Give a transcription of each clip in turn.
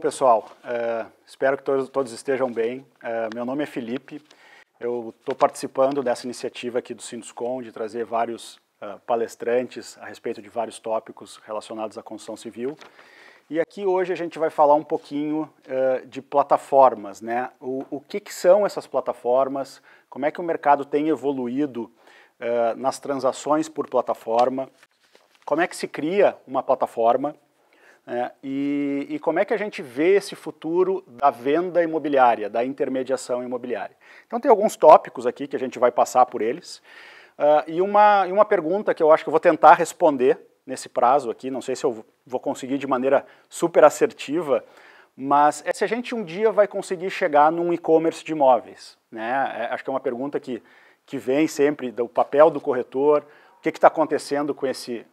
pessoal, espero que todos estejam bem. Meu nome é Felipe, eu estou participando dessa iniciativa aqui do Sinduscon de trazer vários palestrantes a respeito de vários tópicos relacionados à construção civil. E aqui hoje a gente vai falar um pouquinho de plataformas, né? O que são essas plataformas, como é que o mercado tem evoluído nas transações por plataforma, como é que se cria uma plataforma, e como é que a gente vê esse futuro da venda imobiliária, da intermediação imobiliária. Então tem alguns tópicos aqui que a gente vai passar por eles, e uma pergunta que eu acho que eu vou tentar responder nesse prazo aqui, não sei se eu vou conseguir de maneira super assertiva, mas é se a gente um dia vai conseguir chegar num e-commerce de imóveis, né? Acho que é uma pergunta que vem sempre do papel do corretor, o que está acontecendo com esse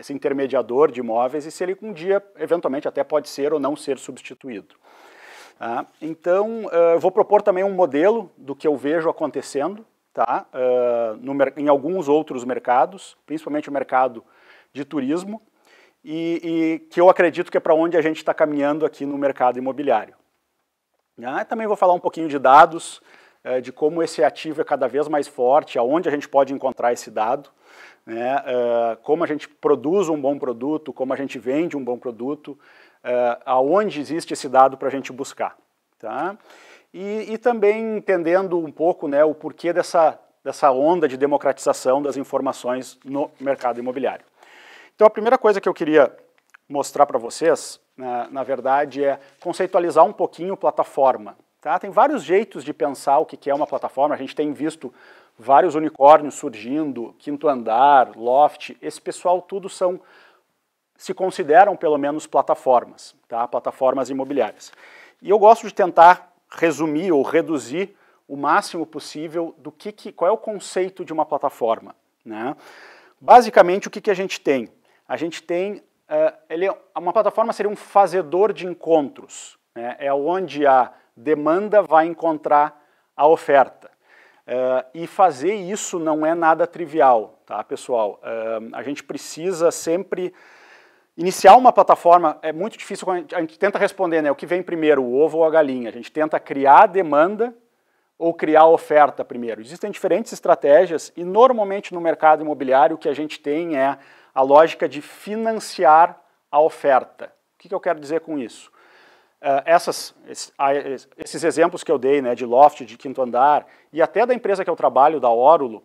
intermediador de imóveis e se ele um dia, eventualmente, até pode ser ou não ser substituído. Então, eu vou propor também um modelo do que eu vejo acontecendo, tá? Em alguns outros mercados, principalmente o mercado de turismo, e que eu acredito que é para onde a gente está caminhando aqui no mercado imobiliário. Também vou falar um pouquinho de dados, de como esse ativo é cada vez mais forte, aonde a gente pode encontrar esse dado, né, como a gente produz um bom produto, como a gente vende um bom produto, aonde existe esse dado para a gente buscar. Tá? E também entendendo um pouco, né, o porquê dessa onda de democratização das informações no mercado imobiliário. Então a primeira coisa que eu queria mostrar para vocês, na verdade, é conceitualizar um pouquinho plataforma. Tá? Tem vários jeitos de pensar o que é uma plataforma, a gente tem visto vários unicórnios surgindo, Quinto Andar, Loft, esse pessoal tudo se consideram pelo menos plataformas, tá? Plataformas imobiliárias. E eu gosto de tentar resumir ou reduzir o máximo possível do qual é o conceito de uma plataforma, né? Basicamente o que a gente tem? A gente tem, uma plataforma seria um fazedor de encontros, né? É onde a demanda vai encontrar a oferta. E fazer isso não é nada trivial, tá, pessoal? A gente precisa sempre iniciar uma plataforma, é muito difícil, a gente tenta responder, né, o que vem primeiro, o ovo ou a galinha? A gente tenta criar a demanda ou criar a oferta primeiro. Existem diferentes estratégias e normalmente no mercado imobiliário o que a gente tem é a lógica de financiar a oferta. O que eu quero dizer com isso? Esses exemplos que eu dei, né, de Loft, de Quinto Andar, e até da empresa que eu trabalho, da Órulo,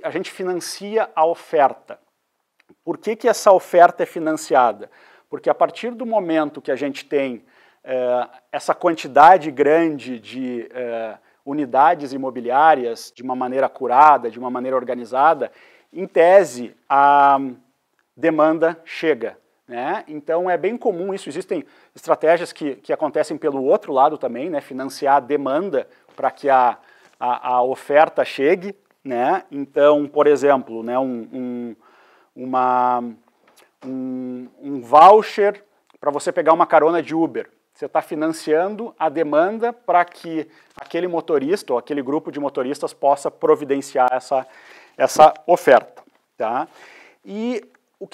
a gente financia a oferta. Por que essa oferta é financiada? Porque a partir do momento que a gente tem essa quantidade grande de unidades imobiliárias de uma maneira curada, de uma maneira organizada, em tese a demanda chega. Né? Então é bem comum isso, existem estratégias que acontecem pelo outro lado também, né? Financiar a demanda para que a oferta chegue, né? Então, por exemplo, né, um voucher para você pegar uma carona de Uber, você está financiando a demanda para que aquele motorista ou aquele grupo de motoristas possa providenciar essa oferta. Tá? E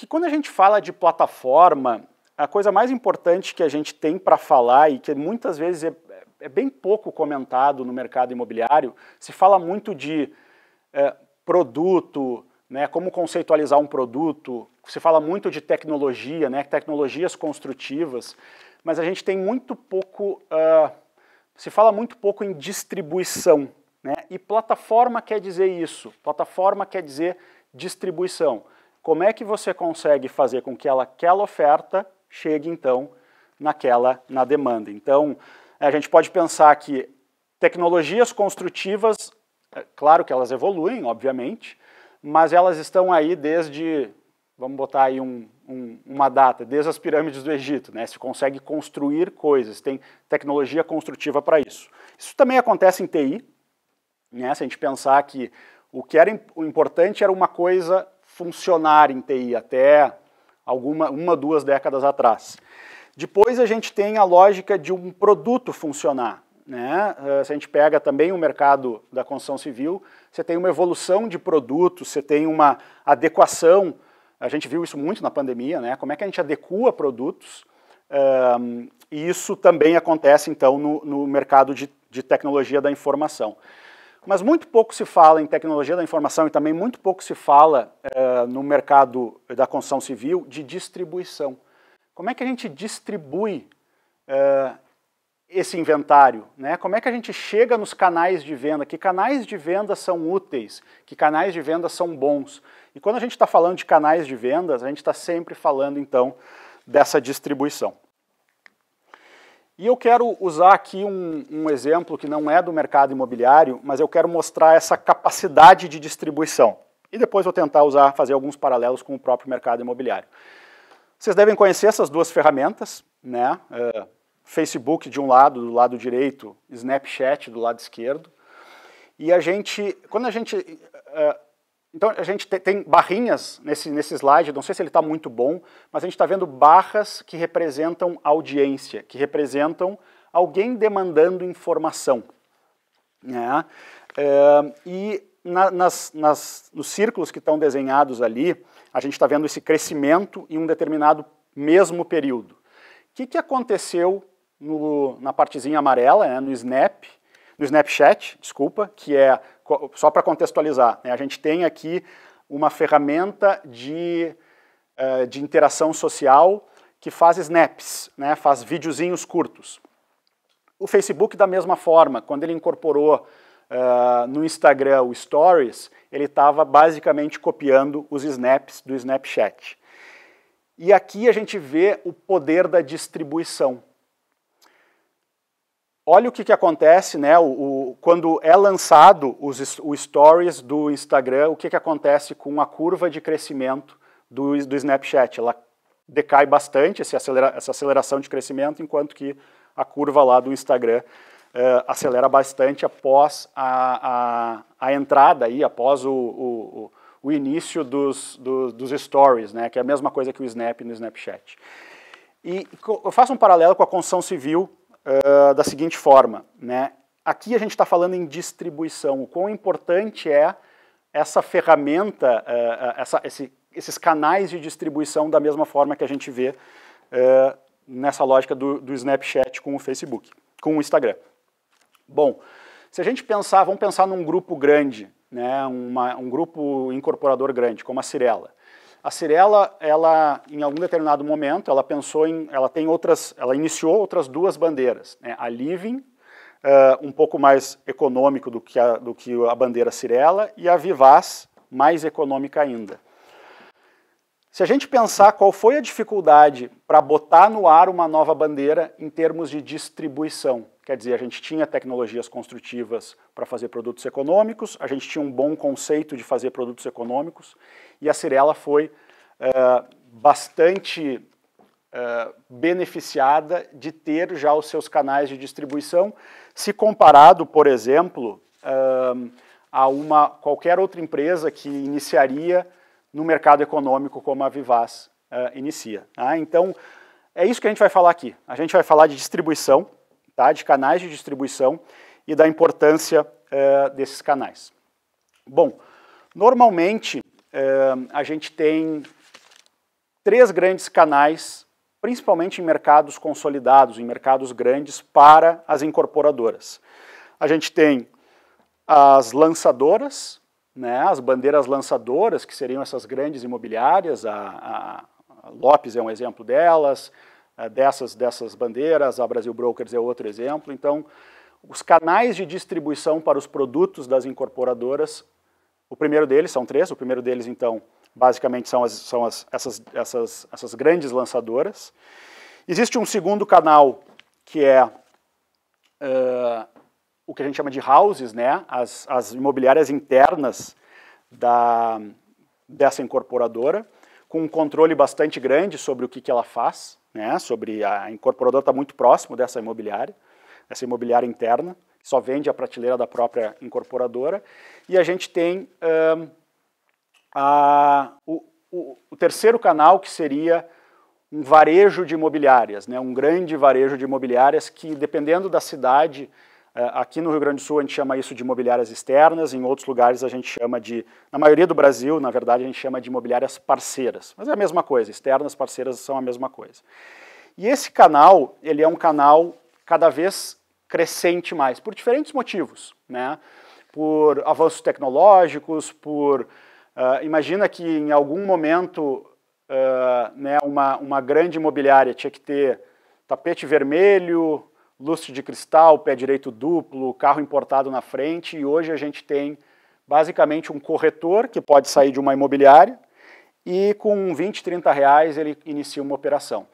quando a gente fala de plataforma, a coisa mais importante que a gente tem para falar e que muitas vezes é bem pouco comentado no mercado imobiliário, se fala muito de produto, né, como conceitualizar um produto, se fala muito de tecnologia, né, tecnologias construtivas, mas a gente tem muito pouco, se fala muito pouco em distribuição, né, e plataforma quer dizer isso, plataforma quer dizer distribuição. Como é que você consegue fazer com que aquela oferta chegue, então, na demanda? Então, a gente pode pensar que tecnologias construtivas, claro que elas evoluem, obviamente, mas elas estão aí desde, vamos botar aí uma data, desde as pirâmides do Egito, né? Se consegue construir coisas, tem tecnologia construtiva para isso. Isso também acontece em TI, né? Se a gente pensar que o importante era uma coisa funcionar em TI até duas décadas atrás. Depois a gente tem a lógica de um produto funcionar. Né? Se a gente pega também o mercado da construção civil, você tem uma evolução de produtos, você tem uma adequação, a gente viu isso muito na pandemia, né? Como é que a gente adequa produtos e isso também acontece, então, no mercado de tecnologia da informação. Mas muito pouco se fala em tecnologia da informação e também muito pouco se fala no mercado da construção civil de distribuição. Como é que a gente distribui esse inventário, né? Como é que a gente chega nos canais de venda? Que canais de venda são úteis? Que canais de venda são bons? E quando a gente está falando de canais de vendas, a gente está sempre falando, então, dessa distribuição. E eu quero usar aqui um exemplo que não é do mercado imobiliário, mas eu quero mostrar essa capacidade de distribuição. E depois vou tentar fazer alguns paralelos com o próprio mercado imobiliário. Vocês devem conhecer essas duas ferramentas, né? Facebook do lado direito, Snapchat do lado esquerdo. E então a gente tem barrinhas nesse slide, não sei se ele está muito bom, mas a gente está vendo barras que representam audiência, que representam alguém demandando informação, né? E nos círculos que estão desenhados ali, a gente está vendo esse crescimento em um determinado mesmo período. O que aconteceu na partezinha amarela, né, no Snapchat, desculpa, que é, só para contextualizar, né, a gente tem aqui uma ferramenta de interação social que faz snaps, né, faz videozinhos curtos. O Facebook, da mesma forma, quando ele incorporou no Instagram o Stories, ele estava basicamente copiando os snaps do Snapchat. E aqui a gente vê o poder da distribuição. Olha o que acontece, né, quando é lançado o Stories do Instagram, o que acontece com a curva de crescimento do Snapchat. Ela decai bastante, essa aceleração de crescimento, enquanto que a curva lá do Instagram acelera bastante após a entrada, após o início dos Stories, né, que é a mesma coisa que o Snap no Snapchat. E eu faço um paralelo com a construção civil, da seguinte forma, né? Aqui a gente está falando em distribuição, o quão importante é essa ferramenta, esses canais de distribuição da mesma forma que a gente vê nessa lógica do Snapchat com o Facebook, com o Instagram. Bom, se a gente vamos pensar num grupo grande, né, um grupo incorporador grande, como a Cyrela. A Cyrela, ela, em algum determinado momento, ela iniciou outras duas bandeiras, né? A Living, um pouco mais econômico do que a bandeira Cyrela, e a Vivaz, mais econômica ainda. Se a gente pensar qual foi a dificuldade para botar no ar uma nova bandeira em termos de distribuição, quer dizer, a gente tinha tecnologias construtivas para fazer produtos econômicos, a gente tinha um bom conceito de fazer produtos econômicos, e a Cyrela foi bastante beneficiada de ter já os seus canais de distribuição, se comparado, por exemplo, a qualquer outra empresa que iniciaria no mercado econômico como a Vivaz inicia. Tá? Então, é isso que a gente vai falar aqui. A gente vai falar de distribuição, tá? De canais de distribuição e da importância desses canais. Bom, normalmente a gente tem 3 grandes canais, principalmente em mercados consolidados, em mercados grandes, para as incorporadoras. A gente tem as lançadoras, né, as bandeiras lançadoras, que seriam essas grandes imobiliárias, a Lopes é um exemplo delas, dessas bandeiras, a Brasil Brokers é outro exemplo. Então, os canais de distribuição para os produtos das incorporadoras, o primeiro deles, são 3, o primeiro deles, então, basicamente são essas grandes lançadoras. Existe um segundo canal, que é o que a gente chama de houses, né? As imobiliárias internas dessa incorporadora, com um controle bastante grande sobre o que ela faz, né? Sobre a incorporadora está muito próximo dessa imobiliária interna, só vende a prateleira da própria incorporadora. E a gente tem o terceiro canal, que seria um varejo de imobiliárias, né? Um grande varejo de imobiliárias que, dependendo da cidade, aqui no Rio Grande do Sul a gente chama isso de imobiliárias externas, em outros lugares a gente chama na maioria do Brasil, na verdade, a gente chama de imobiliárias parceiras. Mas é a mesma coisa, externas, parceiras são a mesma coisa. E esse canal, ele é um canal cada vez crescente mais, por diferentes motivos, né? Por avanços tecnológicos, imagina que em algum momento né, uma grande imobiliária tinha que ter tapete vermelho, lustre de cristal, pé direito duplo, carro importado na frente, e hoje a gente tem basicamente um corretor que pode sair de uma imobiliária e com 20, 30 reais ele inicia uma operação.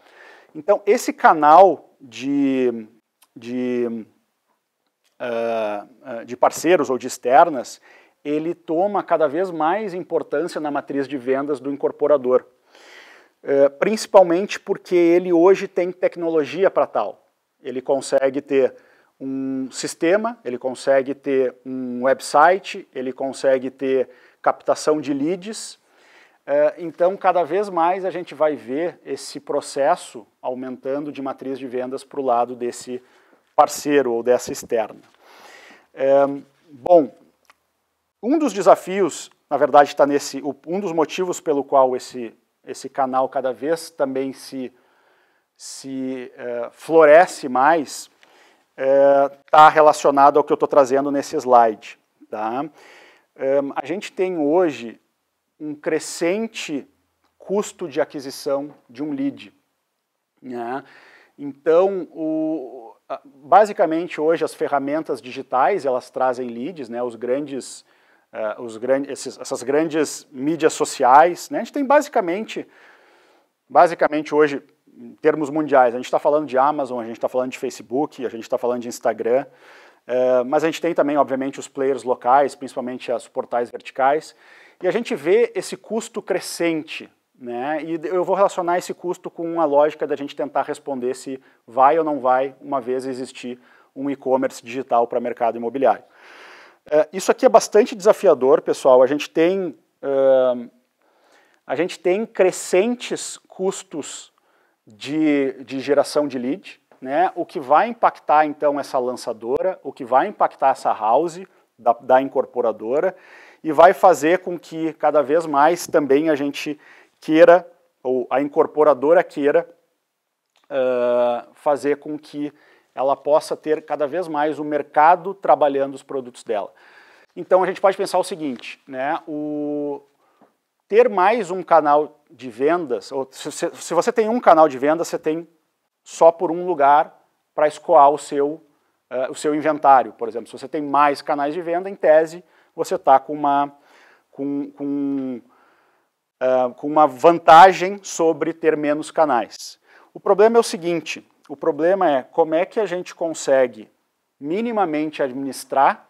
Então esse canal de parceiros ou de externas, ele toma cada vez mais importância na matriz de vendas do incorporador. Principalmente porque ele hoje tem tecnologia para tal. Ele consegue ter um sistema, ele consegue ter um website, ele consegue ter captação de leads. Então, cada vez mais a gente vai ver esse processo aumentando de matriz de vendas para o lado desse parceiro ou dessa externa. Bom, um dos desafios, na verdade, está um dos motivos pelo qual esse canal cada vez também se floresce mais, está relacionado ao que eu estou trazendo nesse slide. Tá? A gente tem hoje um crescente custo de aquisição de um lead. Né? Então, basicamente hoje as ferramentas digitais elas trazem leads, né? Essas grandes mídias sociais. Né? A gente tem basicamente hoje, em termos mundiais, a gente está falando de Amazon, a gente está falando de Facebook, a gente está falando de Instagram, mas a gente tem também, obviamente, os players locais, principalmente os portais verticais, e a gente vê esse custo crescente, né? E eu vou relacionar esse custo com a lógica da gente tentar responder se vai ou não vai, uma vez existir um e-commerce digital para o mercado imobiliário. Isso aqui é bastante desafiador, pessoal. A gente tem crescentes custos de geração de lead, né? O que vai impactar então essa lançadora, o que vai impactar essa house da incorporadora e vai fazer com que cada vez mais também a gente queira, ou a incorporadora queira fazer com que ela possa ter cada vez mais o mercado trabalhando os produtos dela. Então a gente pode pensar o seguinte, né? Ter mais um canal de vendas, ou se você tem um canal de vendas, você tem só por um lugar para escoar o seu inventário, por exemplo. Se você tem mais canais de venda, em tese, você está com uma vantagem sobre ter menos canais. O problema é o seguinte, o problema é como é que a gente consegue minimamente administrar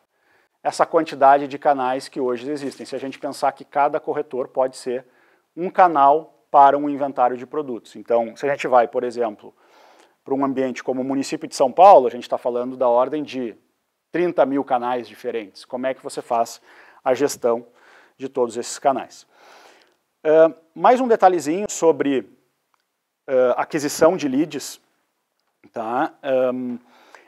essa quantidade de canais que hoje existem. Se a gente pensar que cada corretor pode ser um canal para um inventário de produtos. Então, se a gente vai, por exemplo, para um ambiente como o município de São Paulo, a gente está falando da ordem de 30 mil canais diferentes. Como é que você faz a gestão de todos esses canais? Mais um detalhezinho sobre aquisição de leads. Tá?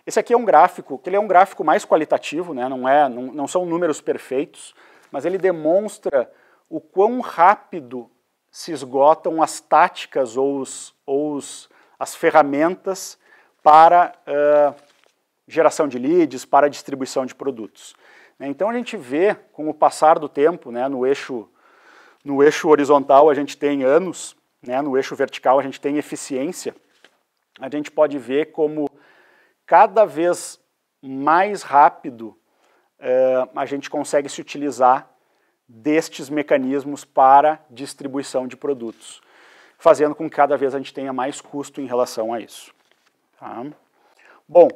Esse aqui é um gráfico, que ele é um gráfico mais qualitativo, né? Não são números perfeitos, mas ele demonstra o quão rápido se esgotam as táticas ou as ferramentas para geração de leads, para distribuição de produtos. Então a gente vê, com o passar do tempo, né, no eixo horizontal a gente tem anos, né, no eixo vertical a gente tem eficiência. A gente pode ver como cada vez mais rápido a gente consegue se utilizar destes mecanismos para distribuição de produtos, fazendo com que cada vez a gente tenha mais custo em relação a isso. Tá? Bom,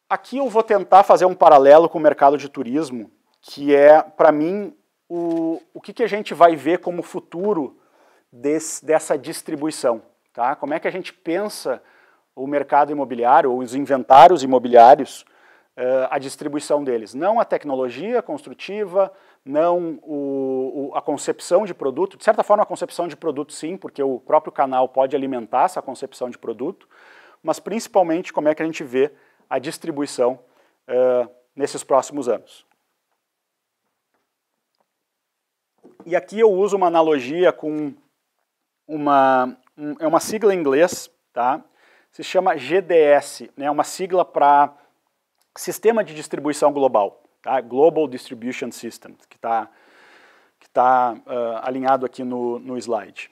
aqui eu vou tentar fazer um paralelo com o mercado de turismo, que é, para mim, o que a gente vai ver como futuro dessa distribuição. Tá? Como é que a gente pensa o mercado imobiliário, ou os inventários imobiliários, a distribuição deles. Não a tecnologia construtiva, não a concepção de produto. De certa forma, a concepção de produto sim, porque o próprio canal pode alimentar essa concepção de produto, mas principalmente como é que a gente vê a distribuição nesses próximos anos. E aqui eu uso uma analogia com é uma sigla em inglês, tá? Se chama GDS, né? Uma sigla para Sistema de Distribuição Global, tá? Global Distribution System, que tá alinhado aqui no slide.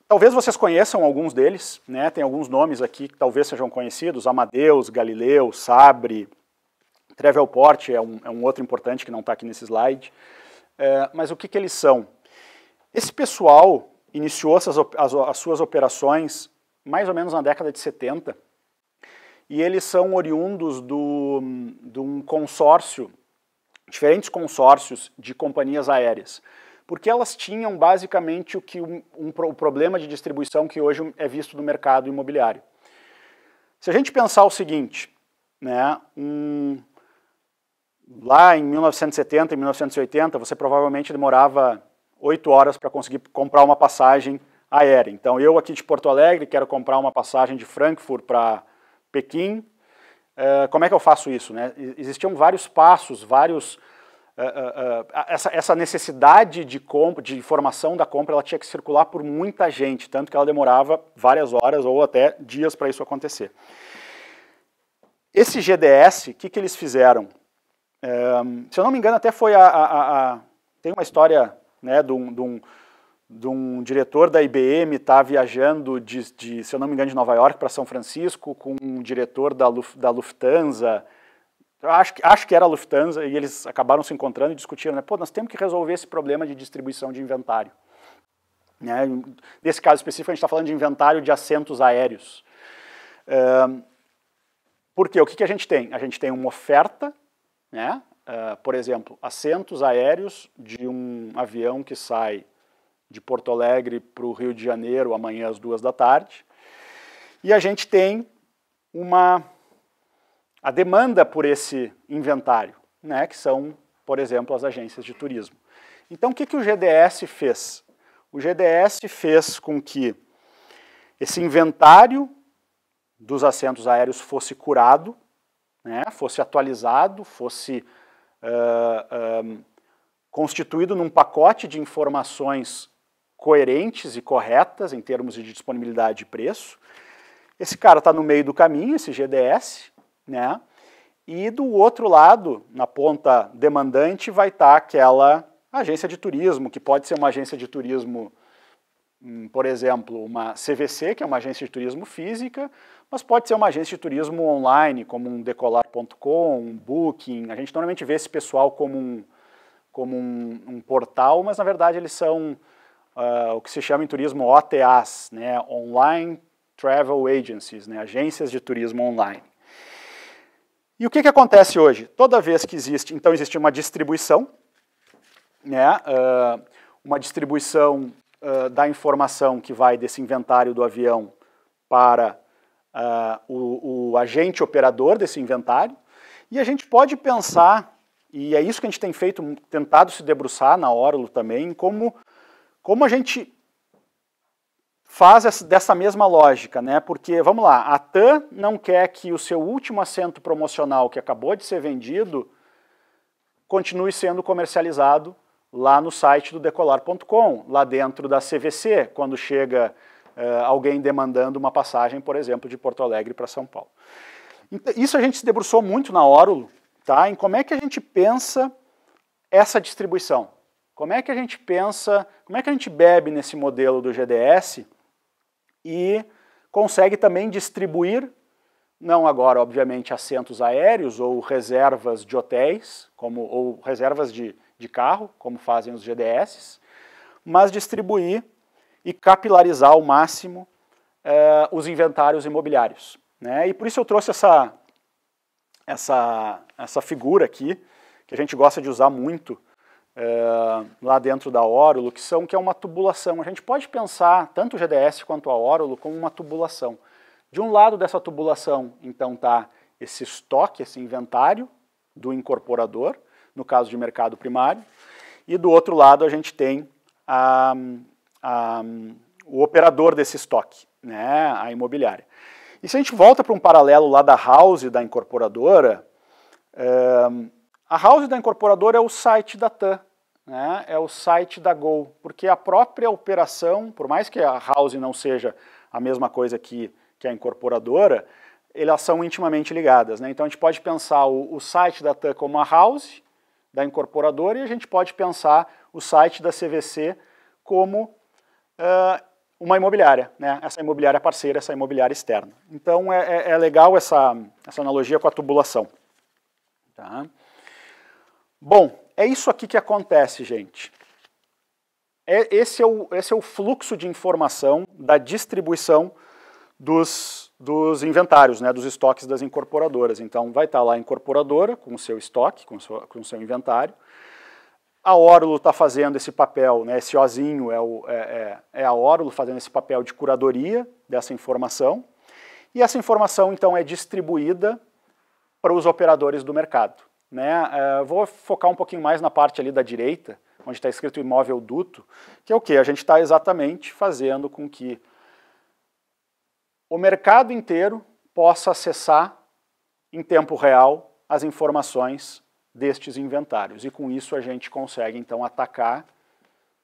Talvez vocês conheçam alguns deles, né? Tem alguns nomes aqui que talvez sejam conhecidos: Amadeus, Galileu, Sabre, Travelport é um outro importante que não está aqui nesse slide. Mas o que eles são? Esse pessoal iniciou as suas operações mais ou menos na década de 70, e eles são oriundos de um consórcio, diferentes consórcios de companhias aéreas, porque elas tinham basicamente o problema de distribuição que hoje é visto no mercado imobiliário. Se a gente pensar o seguinte, né, lá em 1970 e 1980, você provavelmente demorava 8 horas para conseguir comprar uma passagem aérea. Então, eu aqui de Porto Alegre quero comprar uma passagem de Frankfurt para Pequim. Como é que eu faço isso, né? Existiam vários passos, essa necessidade de informação da compra, ela tinha que circular por muita gente, tanto que ela demorava várias horas ou até dias para isso acontecer. Esse GDS, o que eles fizeram? Se eu não me engano, até foi tem uma história, né, de um diretor da IBM estar viajando se eu não me engano, de Nova York para São Francisco com um diretor da Lufthansa. Eu acho que era a Lufthansa, e eles acabaram se encontrando e discutiram, né, pô, nós temos que resolver esse problema de distribuição de inventário. Né? Nesse caso específico, a gente está falando de inventário de assentos aéreos. Porque o que a gente tem? A gente tem uma oferta, né? Por exemplo, assentos aéreos de um avião que sai de Porto Alegre para o Rio de Janeiro amanhã às 2 da tarde, e a gente tem a demanda por esse inventário, né, que são, por exemplo, as agências de turismo. Então, o que o GDS fez? O GDS fez com que esse inventário dos assentos aéreos fosse curado, né, fosse atualizado, fosse constituído num pacote de informações coerentes e corretas em termos de disponibilidade e preço. Esse cara está no meio do caminho, esse GDS, né? E do outro lado, na ponta demandante, vai estar aquela agência de turismo, que pode ser uma agência de turismo, por exemplo, uma CVC, que é uma agência de turismo física, mas pode ser uma agência de turismo online, como um Decolar.com, um Booking. A gente normalmente vê esse pessoal como um portal, mas na verdade eles são o que se chama em turismo OTAs, né? Online Travel Agencies, né? Agências de turismo online. E o que acontece hoje? Toda vez que existe uma distribuição, né? Uma distribuição da informação que vai desse inventário do avião para o agente operador desse inventário, e a gente pode pensar, e é isso que a gente tem feito, tentado se debruçar na Orlo também, como a gente faz dessa mesma lógica, né? Porque, vamos lá, a TAM não quer que o seu último assento promocional que acabou de ser vendido continue sendo comercializado lá no site do Decolar.com, lá dentro da CVC, quando chega alguém demandando uma passagem, por exemplo, de Porto Alegre para São Paulo. Então, isso a gente se debruçou muito na Orlo, tá? Em como é que a gente pensa essa distribuição. Como é que a gente pensa, como é que a gente bebe nesse modelo do GDS e consegue também distribuir, não agora, obviamente, assentos aéreos ou reservas de hotéis, ou reservas de carro, como fazem os GDS, mas distribuir e capilarizar ao máximo os inventários imobiliários, né? E por isso eu trouxe essa figura aqui, que a gente gosta de usar muito lá dentro da Orlo, que é uma tubulação. A gente pode pensar tanto o GDS quanto a Orlo como uma tubulação. De um lado dessa tubulação, então, está esse estoque, esse inventário do incorporador, no caso de mercado primário, e do outro lado a gente tem o operador desse estoque, né, a imobiliária. E se a gente volta para um paralelo lá da house da incorporadora, a house da incorporadora é o site da TAM, né, é o site da Gol, porque a própria operação, por mais que a house não seja a mesma coisa que a incorporadora, elas são intimamente ligadas, né? Então a gente pode pensar o site da TAM como a house da incorporadora e a gente pode pensar o site da CVC como uma imobiliária, né? Essa imobiliária parceira, essa imobiliária externa. Então é legal essa analogia com a tubulação. Tá? Bom, é isso aqui que acontece, gente. Esse é o fluxo de informação da distribuição dos inventários, né, dos estoques das incorporadoras. Então vai estar lá a incorporadora com o seu estoque, com o seu inventário. A Orulo está fazendo esse papel, né, esse Ozinho é a Orulo fazendo esse papel de curadoria dessa informação. E essa informação, então, é distribuída para os operadores do mercado. Né? Vou focar um pouquinho mais na parte ali da direita, onde está escrito imóvel duto, que é o que? A gente está exatamente fazendo com que o mercado inteiro possa acessar em tempo real as informações destes inventários. E com isso a gente consegue, então, atacar,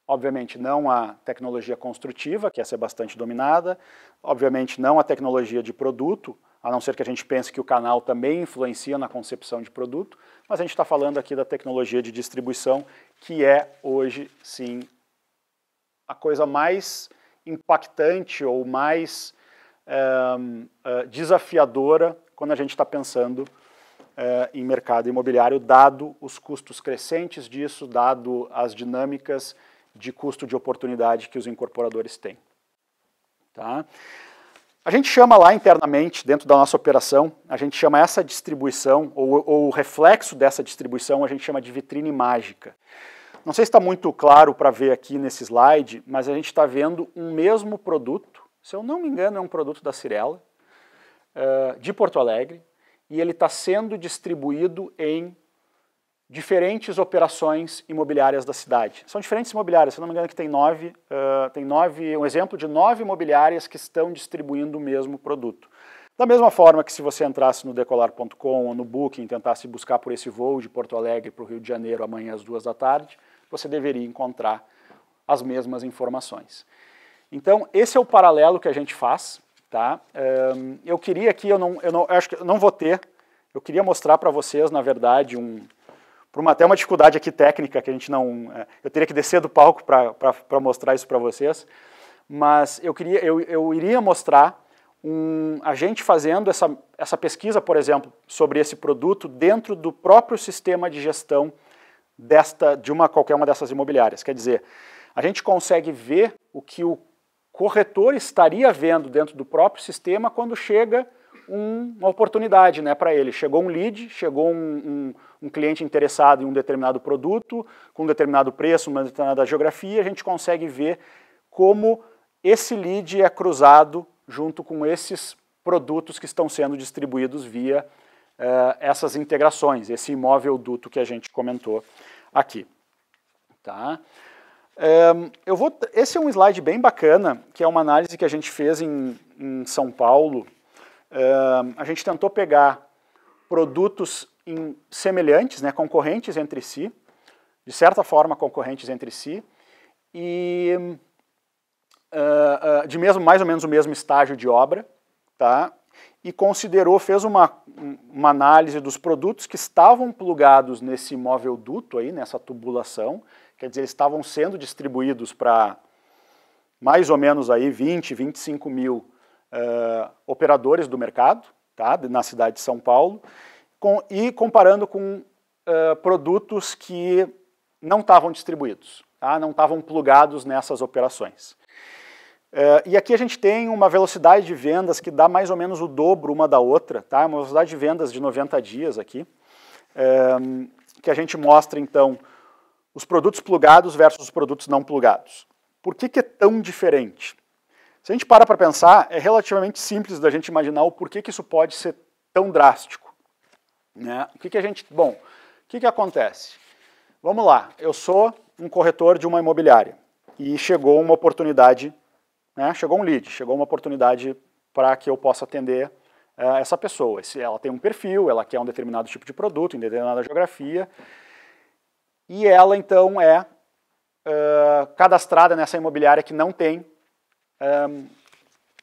obviamente, não a tecnologia construtiva, que essa é bastante dominada, obviamente não a tecnologia de produto, a não ser que a gente pense que o canal também influencia na concepção de produto, mas a gente está falando aqui da tecnologia de distribuição, que é hoje, sim, a coisa mais impactante ou mais desafiadora quando a gente está pensando em mercado imobiliário, dado os custos crescentes disso, dado as dinâmicas de custo de oportunidade que os incorporadores têm. Tá? A gente chama lá internamente, dentro da nossa operação, a gente chama essa distribuição, ou o reflexo dessa distribuição, a gente chama de vitrine mágica. Não sei se está muito claro para ver aqui nesse slide, mas a gente está vendo um mesmo produto, se eu não me engano é um produto da Cirela, de Porto Alegre, e ele está sendo distribuído em diferentes operações imobiliárias da cidade. São diferentes imobiliárias, se eu não me engano que tem um exemplo de 9 imobiliárias que estão distribuindo o mesmo produto. Da mesma forma que se você entrasse no decolar.com ou no Booking e tentasse buscar por esse voo de Porto Alegre para o Rio de Janeiro amanhã às 2 da tarde, você deveria encontrar as mesmas informações. Então, esse é o paralelo que a gente faz. Tá? Eu queria aqui, acho que eu não vou ter, eu queria mostrar para vocês, na verdade, até uma dificuldade aqui técnica, que a gente não... eu teria que descer do palco para mostrar isso para vocês, mas eu iria mostrar a gente fazendo essa pesquisa, por exemplo, sobre esse produto dentro do próprio sistema de gestão de qualquer uma dessas imobiliárias. Quer dizer, a gente consegue ver o que o corretor estaria vendo dentro do próprio sistema quando chega uma oportunidade, né, para ele. Chegou um lead, chegou um cliente interessado em um determinado produto, com um determinado preço, uma determinada geografia, a gente consegue ver como esse lead é cruzado junto com esses produtos que estão sendo distribuídos via essas integrações, esse imóvel duto que a gente comentou aqui. Tá? Esse é um slide bem bacana, que é uma análise que a gente fez em São Paulo. A gente tentou pegar produtos semelhantes, né, concorrentes entre si, de certa forma concorrentes entre si, e mais ou menos o mesmo estágio de obra, tá? E fez uma análise dos produtos que estavam plugados nesse imóvel duto, aí, nessa tubulação. Quer dizer, eles estavam sendo distribuídos para mais ou menos aí 20, 25 mil operadores do mercado, tá, na cidade de São Paulo, e comparando com produtos que não estavam distribuídos, tá, não estavam plugados nessas operações. E aqui a gente tem uma velocidade de vendas que dá mais ou menos o dobro uma da outra, tá, uma velocidade de vendas de 90 dias aqui, que a gente mostra então os produtos plugados versus os produtos não plugados. Por que é tão diferente? Se a gente para pensar, é relativamente simples da gente imaginar o porquê que isso pode ser tão drástico. Né? O que acontece? Vamos lá, eu sou um corretor de uma imobiliária e chegou uma oportunidade, né? Chegou um lead, chegou uma oportunidade para que eu possa atender essa pessoa. Ela tem um perfil, ela quer um determinado tipo de produto, em determinada geografia. e ela então é cadastrada nessa imobiliária que não tem,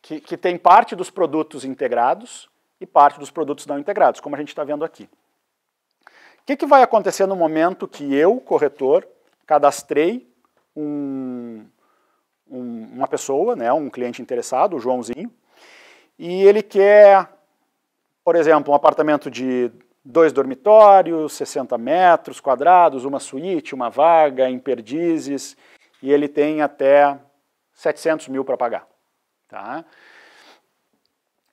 que tem parte dos produtos integrados e parte dos produtos não integrados, como a gente está vendo aqui. O que vai acontecer no momento que eu, corretor, cadastrei uma pessoa, né, um cliente interessado, o Joãozinho, e ele quer, por exemplo, um apartamento de 2 dormitórios, 60 metros quadrados, uma suíte, uma vaga, em Perdizes, e ele tem até 700 mil para pagar. Tá?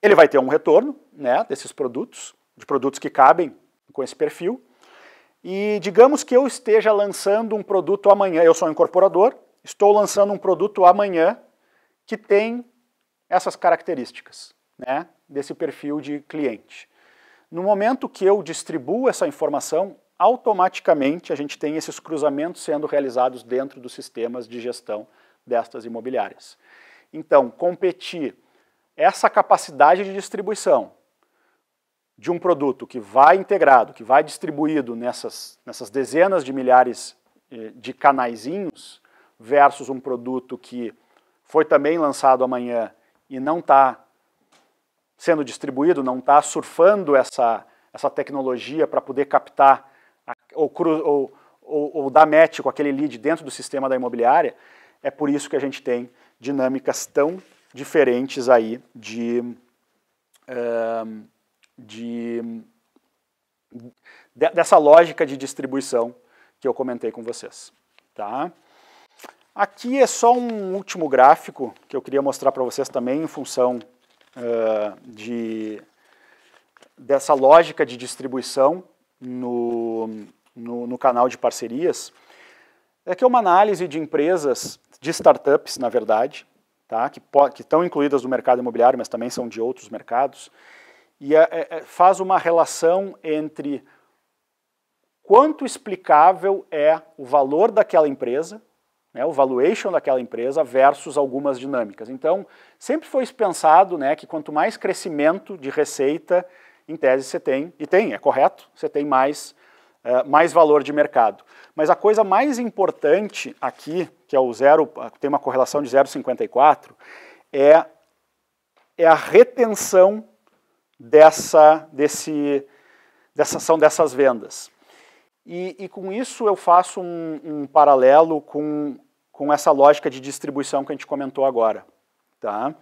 Ele vai ter um retorno, né, desses produtos, de produtos que cabem com esse perfil, e digamos que eu esteja lançando um produto amanhã, eu sou um incorporador, estou lançando um produto amanhã que tem essas características, né, desse perfil de cliente. No momento que eu distribuo essa informação, automaticamente a gente tem esses cruzamentos sendo realizados dentro dos sistemas de gestão destas imobiliárias. Então, competir essa capacidade de distribuição de um produto que vai integrado, que vai distribuído nessas dezenas de milhares de canaizinhos, versus um produto que foi também lançado amanhã e não está sendo distribuído, não está surfando essa tecnologia para poder captar ou dar match com aquele lead dentro do sistema da imobiliária, é por isso que a gente tem dinâmicas tão diferentes aí dessa lógica de distribuição que eu comentei com vocês. Tá? Aqui é só um último gráfico que eu queria mostrar para vocês também em função dessa lógica de distribuição no canal de parcerias. Aqui é uma análise de empresas, de startups, na verdade, tá? que estão incluídas no mercado imobiliário, mas também são de outros mercados, e faz uma relação entre quanto explicável é o valor daquela empresa, né, o valuation daquela empresa versus algumas dinâmicas. Então, sempre foi pensado, né, que quanto mais crescimento de receita, em tese você tem, e tem, é correto, você tem mais valor de mercado. Mas a coisa mais importante aqui, que é o tem uma correlação de 0,54, é a retenção dessas vendas. E com isso eu faço um paralelo com essa lógica de distribuição que a gente comentou agora, tá?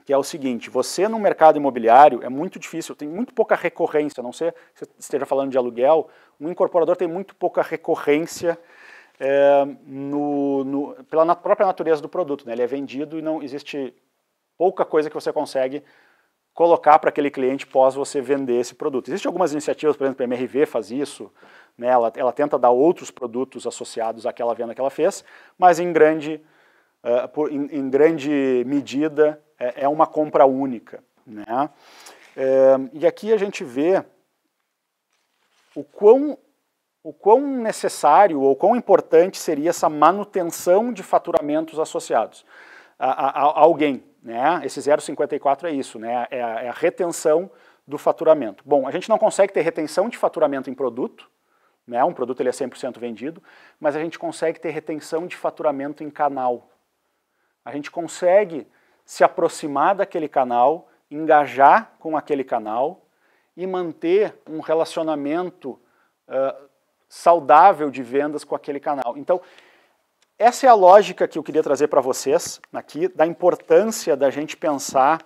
Que é o seguinte, você no mercado imobiliário é muito difícil, tem muito pouca recorrência, a não ser que você esteja falando de aluguel, um incorporador tem muito pouca recorrência pela própria natureza do produto, né? Ele é vendido e não existe pouca coisa que você consegue colocar para aquele cliente pós você vender esse produto. Existem algumas iniciativas, por exemplo, a MRV faz isso, né? Ela tenta dar outros produtos associados àquela venda que ela fez, mas em grande medida é uma compra única, né? E aqui a gente vê o quão necessário ou quão importante seria essa manutenção de faturamentos associados a alguém, né? Esse 0,54 é isso, né? É a retenção do faturamento. Bom, a gente não consegue ter retenção de faturamento em produto, né? Um produto ele é 100% vendido, mas a gente consegue ter retenção de faturamento em canal. A gente consegue se aproximar daquele canal, engajar com aquele canal e manter um relacionamento saudável de vendas com aquele canal. Então, essa é a lógica que eu queria trazer para vocês aqui, da importância da gente pensar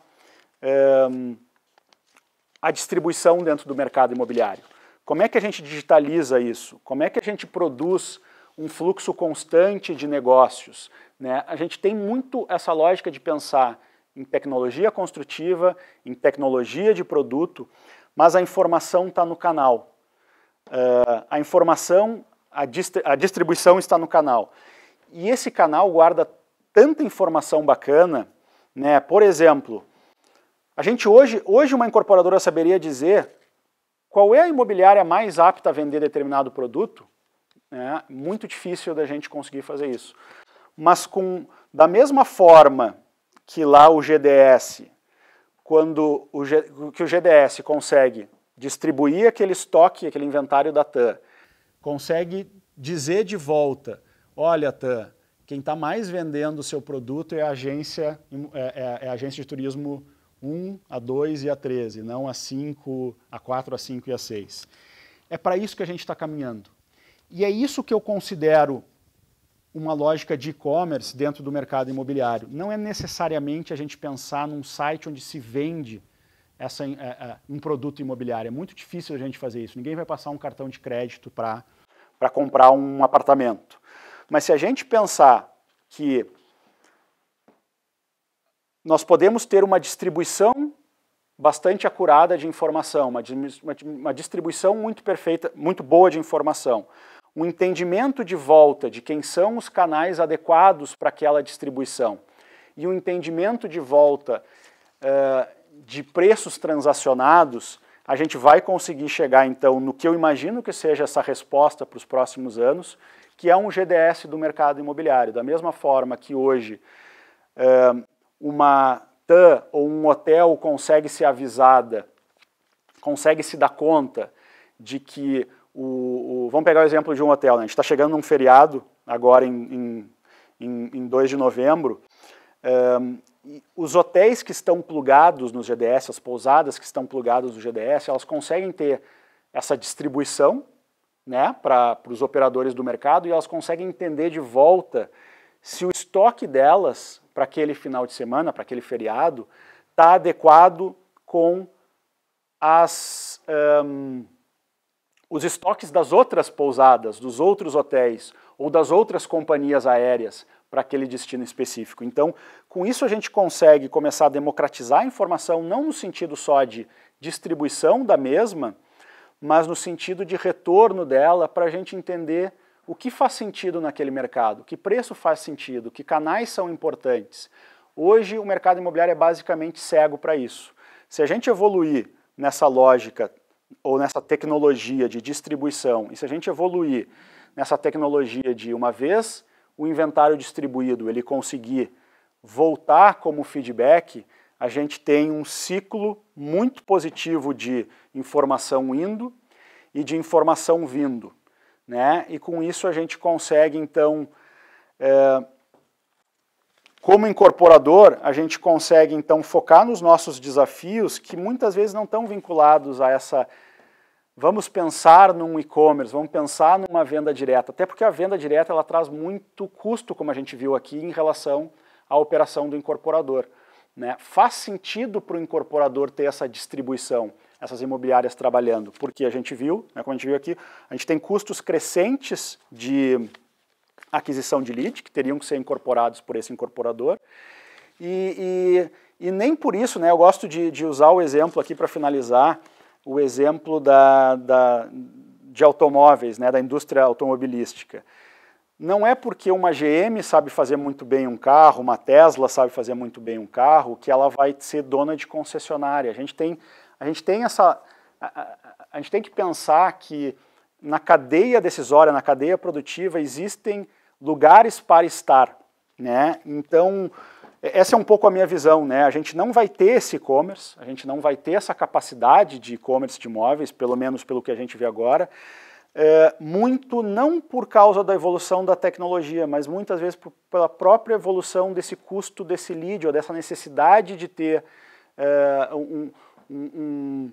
a distribuição dentro do mercado imobiliário. Como é que a gente digitaliza isso? Como é que a gente produz um fluxo constante de negócios? Né? A gente tem muito essa lógica de pensar em tecnologia construtiva, em tecnologia de produto, mas a informação está no canal. A informação, a distribuição está no canal. E esse canal guarda tanta informação bacana, né? Por exemplo, a gente hoje uma incorporadora saberia dizer qual é a imobiliária mais apta a vender determinado produto? É muito difícil da gente conseguir fazer isso. Mas da mesma forma que lá o GDS, que o GDS consegue distribuir aquele estoque, aquele inventário da TAM, consegue dizer de volta, olha, Tan, quem está mais vendendo o seu produto é a agência de turismo 1, a 2 e a 13, não a 5, a 4, a 5 e a 6. É para isso que a gente está caminhando. E é isso que eu considero uma lógica de e-commerce dentro do mercado imobiliário. Não é necessariamente a gente pensar num site onde se vende um produto imobiliário. É muito difícil a gente fazer isso. Ninguém vai passar um cartão de crédito para comprar um apartamento. Mas se a gente pensar que nós podemos ter uma distribuição bastante acurada de informação, uma distribuição muito perfeita, muito boa de informação, um entendimento de volta de quem são os canais adequados para aquela distribuição e um entendimento de volta de preços transacionados, a gente vai conseguir chegar então no que eu imagino que seja essa resposta para os próximos anos, que é um GDS do mercado imobiliário. Da mesma forma que hoje uma TAM ou um hotel consegue ser avisada, consegue se dar conta de que vamos pegar o exemplo de um hotel, né? A gente está chegando num feriado agora em 2 de novembro, os hotéis que estão plugados nos GDS, as pousadas que estão plugadas no GDS, elas conseguem ter essa distribuição, né, para os operadores do mercado e elas conseguem entender de volta se o estoque delas para aquele final de semana, para aquele feriado, está adequado com os estoques das outras pousadas, dos outros hotéis ou das outras companhias aéreas para aquele destino específico. Então, com isso a gente consegue começar a democratizar a informação, não no sentido só de distribuição da mesma, mas no sentido de retorno dela para a gente entender o que faz sentido naquele mercado, que preço faz sentido, que canais são importantes. Hoje o mercado imobiliário é basicamente cego para isso. Se a gente evoluir nessa lógica ou nessa tecnologia de distribuição, e se a gente evoluir nessa tecnologia de uma vez o inventário distribuído, ele conseguir voltar como feedback, a gente tem um ciclo muito positivo de informação indo e de informação vindo, né? E com isso a gente consegue, então, como incorporador, a gente consegue, então, focar nos nossos desafios que muitas vezes não estão vinculados a essa... Vamos pensar num e-commerce, vamos pensar numa venda direta, até porque a venda direta ela traz muito custo, como a gente viu aqui, em relação à operação do incorporador, né? Faz sentido para o incorporador ter essa distribuição, essas imobiliárias trabalhando, porque a gente viu, né, como a gente viu aqui, a gente tem custos crescentes de aquisição de lead, que teriam que ser incorporados por esse incorporador, e nem por isso, né, eu gosto de usar o exemplo aqui para finalizar, o exemplo de automóveis, né, da indústria automobilística. Não é porque uma GM sabe fazer muito bem um carro, uma Tesla sabe fazer muito bem um carro, que ela vai ser dona de concessionária. A gente tem que pensar que na cadeia decisória, na cadeia produtiva, existem lugares para estar, né? Então, essa é um pouco a minha visão, né? A gente não vai ter esse e-commerce, a gente não vai ter essa capacidade de e-commerce de imóveis, pelo menos pelo que a gente vê agora, muito não por causa da evolução da tecnologia, mas muitas vezes pela própria evolução desse custo desse lead, ou dessa necessidade de ter um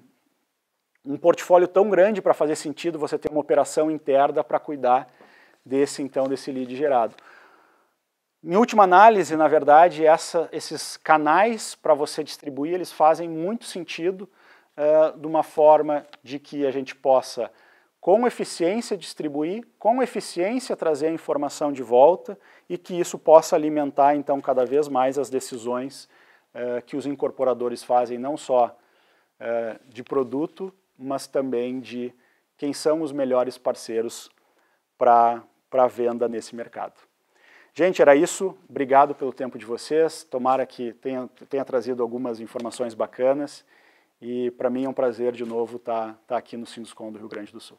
portfólio tão grande para fazer sentido você ter uma operação interna para cuidar desse lead gerado. Em última análise, na verdade, esses canais para você distribuir, eles fazem muito sentido de uma forma de que a gente possa, com eficiência, distribuir, com eficiência trazer a informação de volta e que isso possa alimentar, então, cada vez mais as decisões que os incorporadores fazem, não só de produto, mas também de quem são os melhores parceiros para a venda nesse mercado. Gente, era isso. Obrigado pelo tempo de vocês. Tomara que tenha trazido algumas informações bacanas. E para mim é um prazer de novo estar aqui no Sinduscon do Rio Grande do Sul.